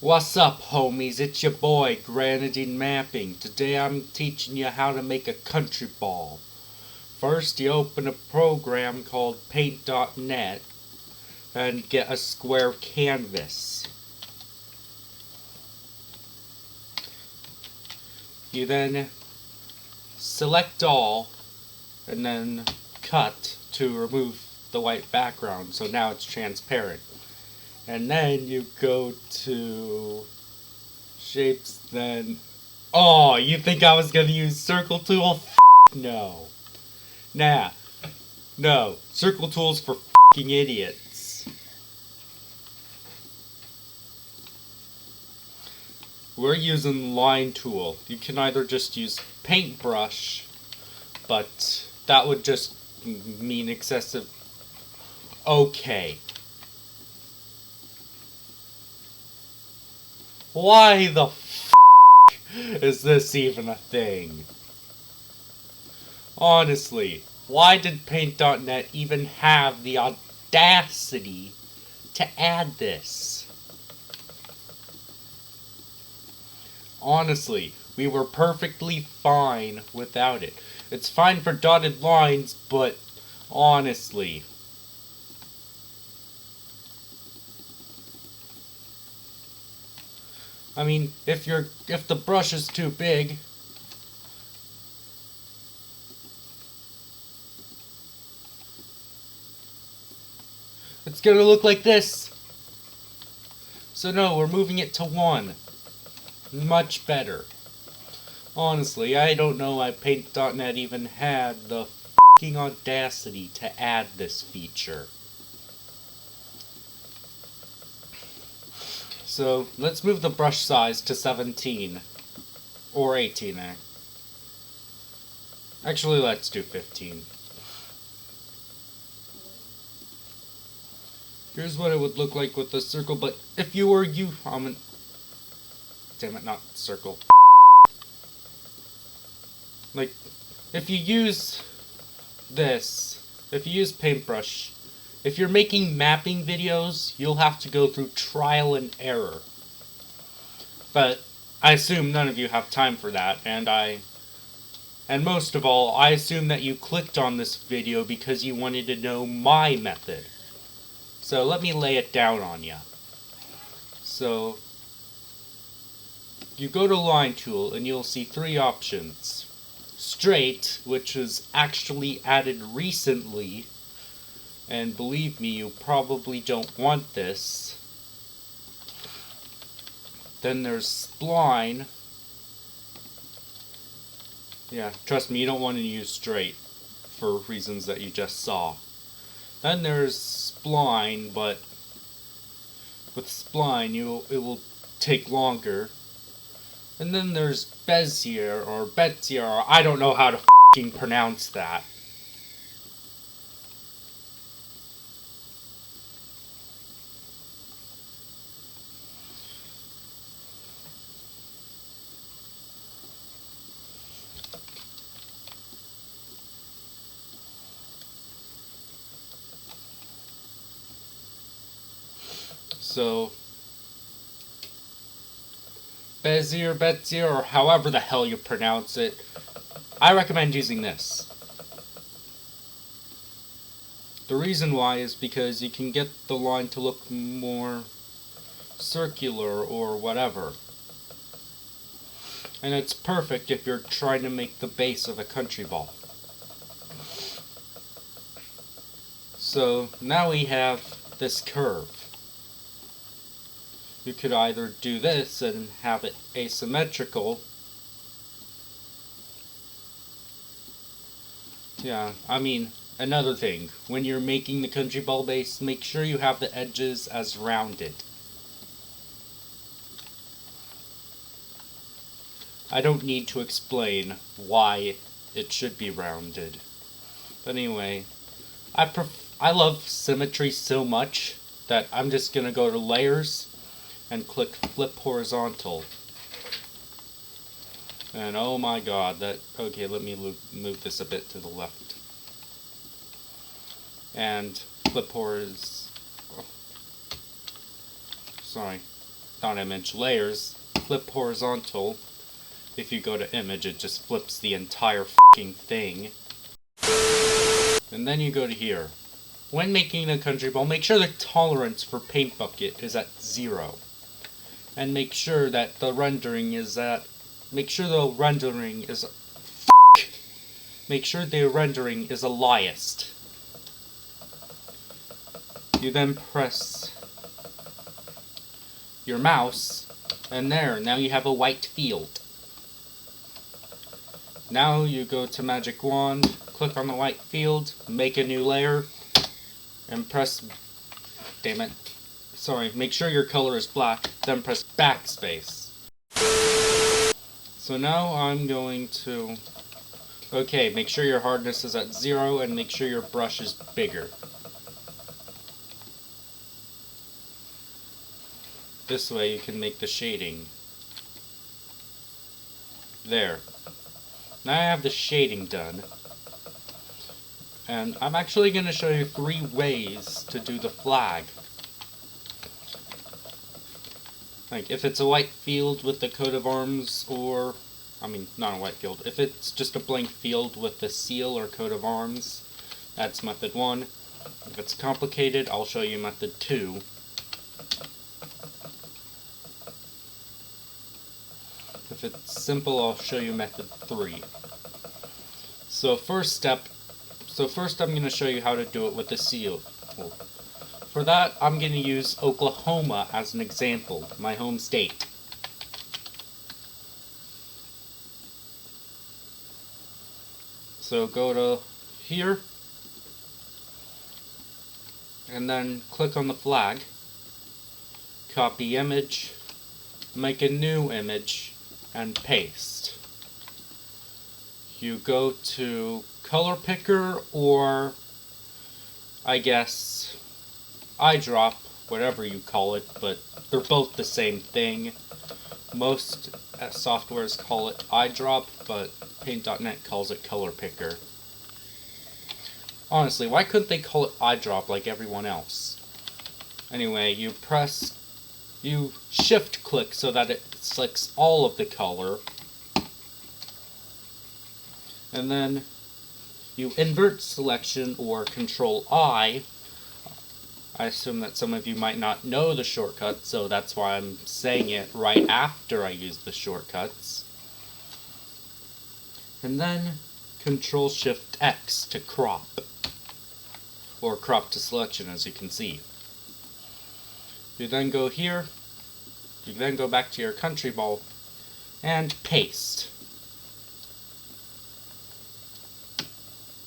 What's up, homies? It's your boy, Granadine Mapping. Today I'm teaching you how to make a country ball. First, you open a program called Paint.net and get a square canvas. You then select all and then cut to remove the white background, so now it's transparent. And then you go to shapes, then... Oh, you think I was gonna use circle tool? No. Nah. No. Circle tool's for f***ing idiots. We're using line tool. You can either just use paintbrush, but that would just mean excessive... Okay. Why the f*** is this even a thing? Honestly, why did Paint.net even have the audacity to add this? Honestly, we were perfectly fine without it. It's fine for dotted lines, but honestly... I mean, if the brush is too big, it's gonna look like this. So no, we're moving it to 1. Much better. Honestly, I don't know why Paint.net even had the f***ing audacity to add this feature. So, let's move the brush size to 17. Or 18, Actually, let's do 15. Here's what it would look like with the circle, but if you were damn it, not circle. Like, if you use this, if you use paintbrush, if you're making mapping videos, you'll have to go through trial and error. But I assume none of you have time for that, and most of all, I assume that you clicked on this video because you wanted to know my method. So let me lay it down on you. So, you go to Line Tool and you'll see 3 options. Straight, which was actually added recently, and believe me, you probably don't want this. Then there's spline. Yeah, trust me, you don't want to use straight for reasons that you just saw. Then there's spline, but with spline it will take longer. And then there's Bezier or Bezier, or I don't know how to f***ing pronounce that. So, Bezier, or however the hell you pronounce it, I recommend using this. The reason why is because you can get the line to look more circular or whatever. And it's perfect if you're trying to make the base of a country ball. So, now we have this curve. You could either do this and have it asymmetrical. Yeah, I mean, another thing, when you're making the country ball base, make sure you have the edges as rounded. I don't need to explain why it should be rounded. But anyway, I love symmetry so much that I'm just gonna go to layers and click flip horizontal. And oh my god, okay, let me move this a bit to the left. And flip horizontal. Sorry. not image, layers, flip horizontal. If you go to image, it just flips the entire f***ing thing. And then you go to here. When making a Countryball, make sure the tolerance for paint bucket is at 0. And make sure that the rendering is at... Make sure the rendering is... Make sure the rendering is aliased. You then press your mouse, and there, now you have a white field. Now you go to Magic Wand, click on the white field, make a new layer, and press... Damn it. Sorry, make sure your color is black, then press backspace. So now I'm going to... Okay, make sure your hardness is at 0 and make sure your brush is bigger. This way you can make the shading. There. Now I have the shading done. And I'm actually going to show you 3 ways to do the flag. Like, if it's a white field with the coat of arms, or... I mean, not a white field. If it's just a blank field with the seal or coat of arms, that's method 1. If it's complicated, I'll show you method 2. If it's simple, I'll show you method 3. So first I'm going to show you how to do it with the seal. For that, I'm going to use Oklahoma as an example, my home state. So go to here, and then click on the flag, copy image, make a new image, and paste. You go to color picker, or I guess eyedrop, whatever you call it, but they're both the same thing. Most softwares call it eyedrop, but Paint.net calls it color picker. Honestly, why couldn't they call it eyedrop like everyone else? Anyway, you shift click so that it selects all of the color, and then you invert selection or Control I. I assume that some of you might not know the shortcut, so that's why I'm saying it right after I use the shortcuts. And then Control Shift X to crop, or crop to selection, as you can see. You then go here, you then go back to your Countryball, and paste.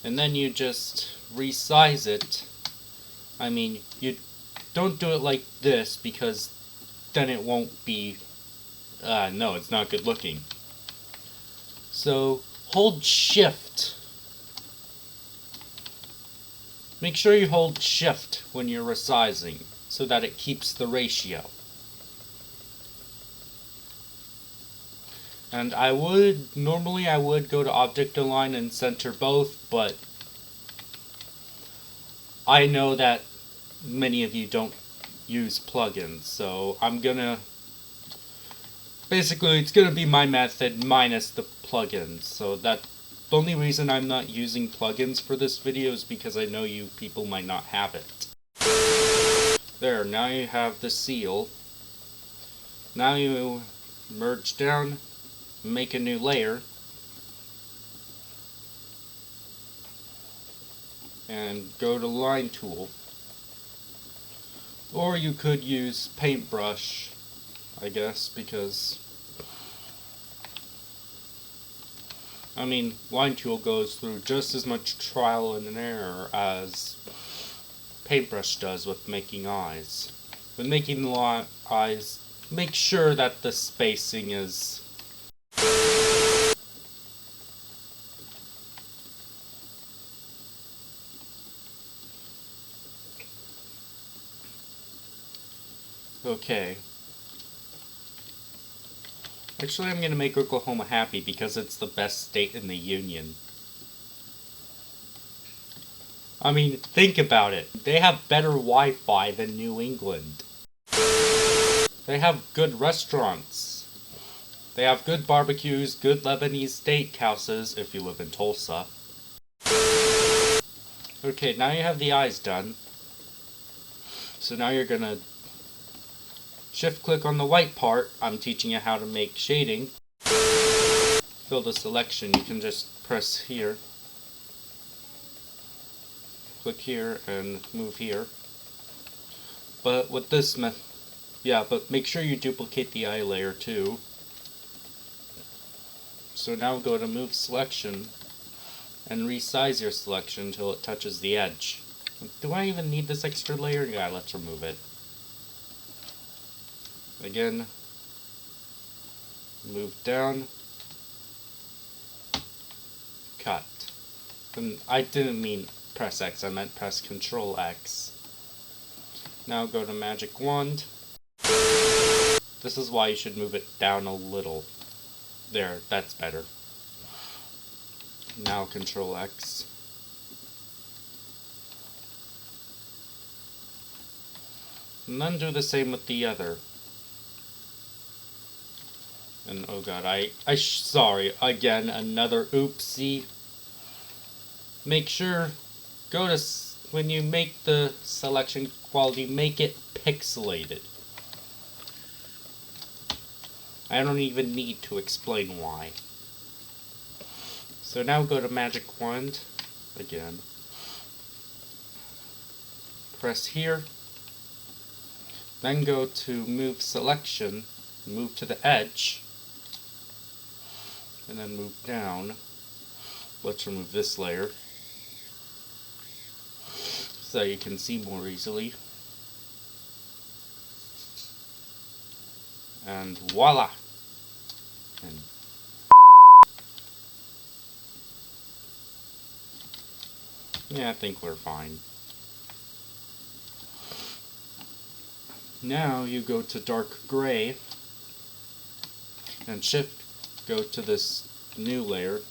And then you just resize it. I mean, you don't do it like this, because then it won't be... no, it's not good looking. So, hold Shift. Make sure you hold Shift when you're resizing, so that it keeps the ratio. And normally I would go to Object Align and center both, but I know that many of you don't use plugins, so I'm gonna... Basically, it's gonna be my method minus the plugins, so the only reason I'm not using plugins for this video is because I know you people might not have it. There, now you have the seal. Now you merge down, make a new layer, and go to Line Tool. Or you could use Paintbrush, I guess, because... I mean, Line Tool goes through just as much trial and error as Paintbrush does with making eyes. When making the eyes, make sure that the spacing is... Okay. Actually, I'm gonna make Oklahoma happy because it's the best state in the Union. I mean, think about it. They have better Wi-Fi than New England. They have good restaurants. They have good barbecues, good Lebanese steakhouses if you live in Tulsa. Okay, now you have the eyes done. So now you're gonna shift click on the white part. I'm teaching you how to make shading. Fill the selection. You can just press here. Click here and move here. But with this but make sure you duplicate the eye layer too. So now go to move selection and resize your selection until it touches the edge. Do I even need this extra layer? Yeah, let's remove it. Again, move down, cut. And I didn't mean press X, I meant press Control X. Now go to Magic Wand. This is why you should move it down a little. There, that's better. Now Control X. And then do the same with the other. And oh god, sorry, again, another oopsie. Make sure, when you make the selection quality, make it pixelated. I don't even need to explain why. So now go to Magic Wand, again. Press here. Then go to Move Selection, move to the edge. And then move down. Let's remove this layer so you can see more easily. And voila! And yeah, I think we're fine. Now you go to dark gray and shift go to this new layer.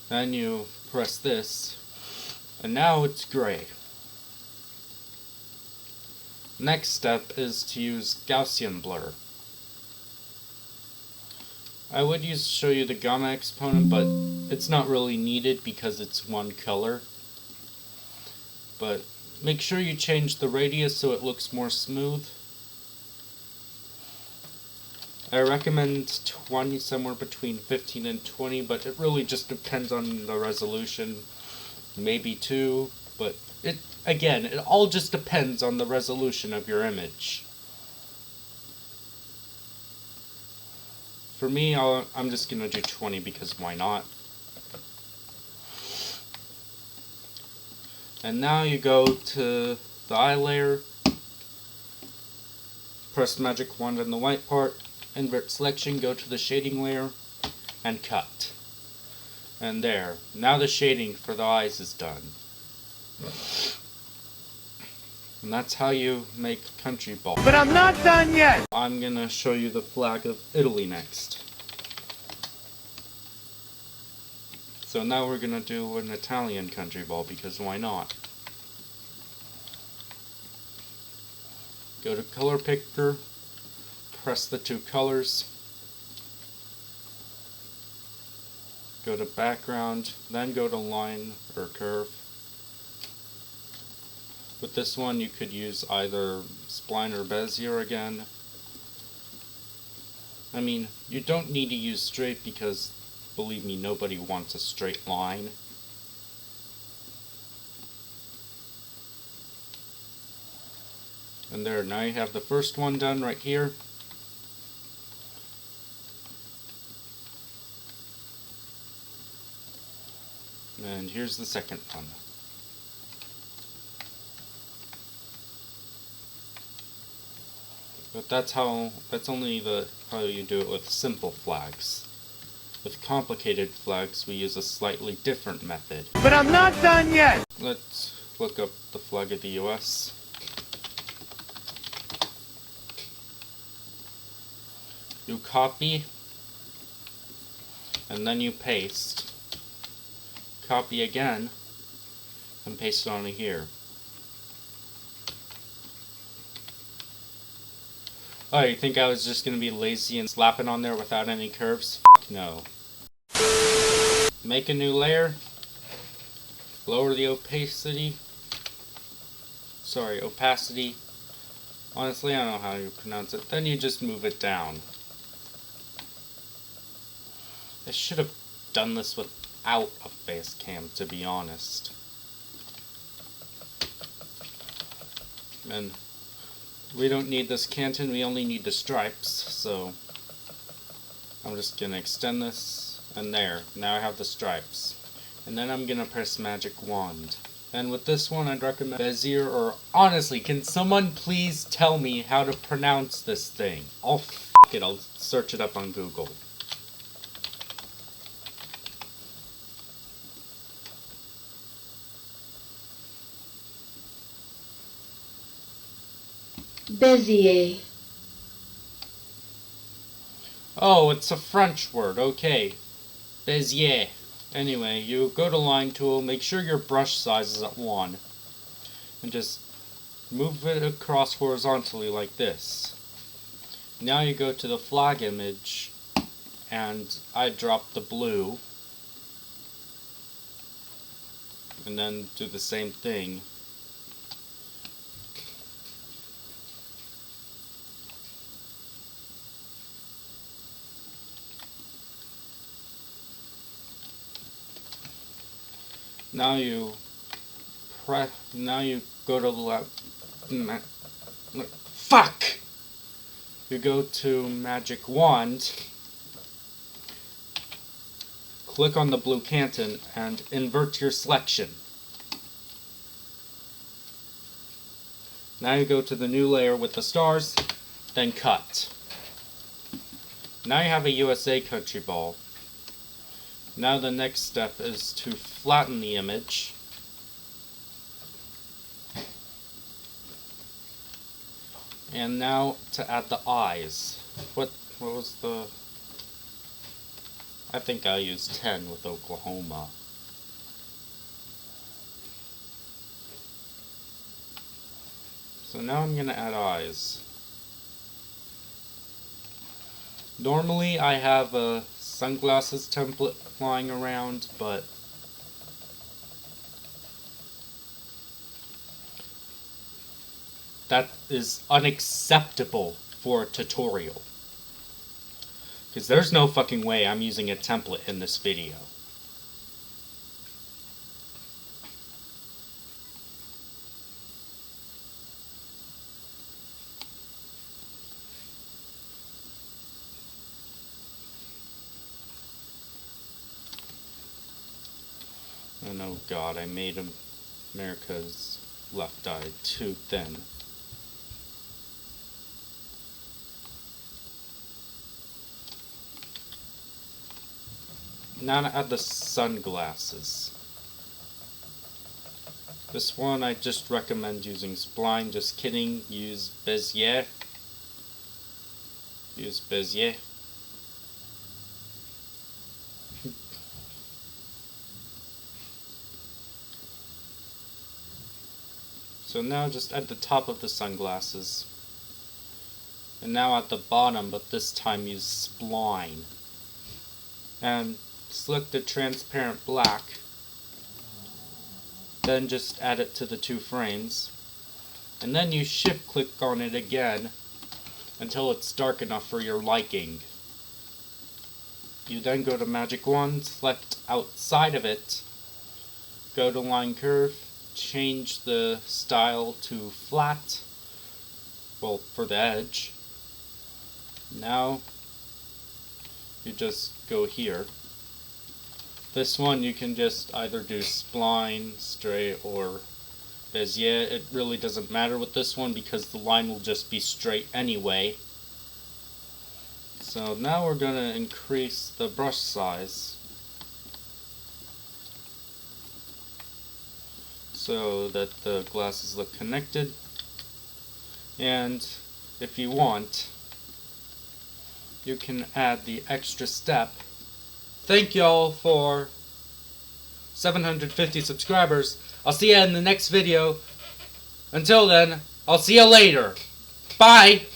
Then you press this and now it's gray. Next step is to use Gaussian blur. I would show you the gamma exponent, but it's not really needed because it's one color. But make sure you change the radius so it looks more smooth. I recommend 20, somewhere between 15 and 20, but it really just depends on the resolution. Maybe 2, but it all just depends on the resolution of your image. For me, I'm just gonna do 20 because why not? And now you go to the eye layer, press Magic Wand on the white part, invert selection, go to the shading layer, and cut. And there. Now the shading for the eyes is done. And that's how you make Countryball. But I'm not done yet! I'm gonna show you the flag of Italy next. So now we're gonna do an Italian Countryball because why not? Go to color picker, press the 2 colors, go to background, then go to line or curve. With this one you could use either spline or Bezier again. I mean, you don't need to use straight because, believe me, nobody wants a straight line. And there, now you have the first one done right here. And here's the second one. But that's only how you do it with simple flags. With complicated flags, we use a slightly different method. But I'm not done yet! Let's look up the flag of the US. You copy, and then you paste. Copy again, and paste it onto here. Oh, you think I was just gonna be lazy and slap it on there without any curves? F no. Make a new layer. Lower the opacity. Opacity. Honestly, I don't know how you pronounce it. Then you just move it down. I should have done this without a face cam, to be honest. And we don't need this canton, we only need the stripes, so I'm just gonna extend this, and there, now I have the stripes. And then I'm gonna press magic wand. And with this one, I'd recommend Bezier, or honestly, can someone please tell me how to pronounce this thing? Oh, f it, I'll search it up on Google. Bezier. Oh, it's a French word, okay. Bezier. Anyway, you go to line tool, make sure your brush size is at 1. And just move it across horizontally like this. Now you go to the flag image, and I drop the blue. And then do the same thing. Now you go to the left. Fuck! You go to magic wand, click on the blue canton, and invert your selection. Now you go to the new layer with the stars, then cut. Now you have a USA Countryball. Now the next step is to flatten the image. And now to add the eyes. What was the... I think I used 10 with Oklahoma. So now I'm gonna add eyes. Normally I have a sunglasses template flying around, but that is unacceptable for a tutorial. Because there's no fucking way I'm using a template in this video. And oh god, I made America's left eye too thin. Now to add the sunglasses. This one I just recommend using spline, just kidding, use Bezier. Use Bezier. So now just at the top of the sunglasses. And now at the bottom, but this time use spline. And select the transparent black. Then just add it to the 2 frames. And then you shift click on it again until it's dark enough for your liking. You then go to magic wand, select outside of it, go to line curve, change the style to flat, well, for the edge. Now you just go here. This one you can just either do spline, straight, or Bezier. It really doesn't matter with this one because the line will just be straight anyway. So now we're going to increase the brush size so that the glasses look connected. And if you want, you can add the extra step. Thank y'all for 750 subscribers. I'll see you in the next video. Until then, I'll see you later. Bye!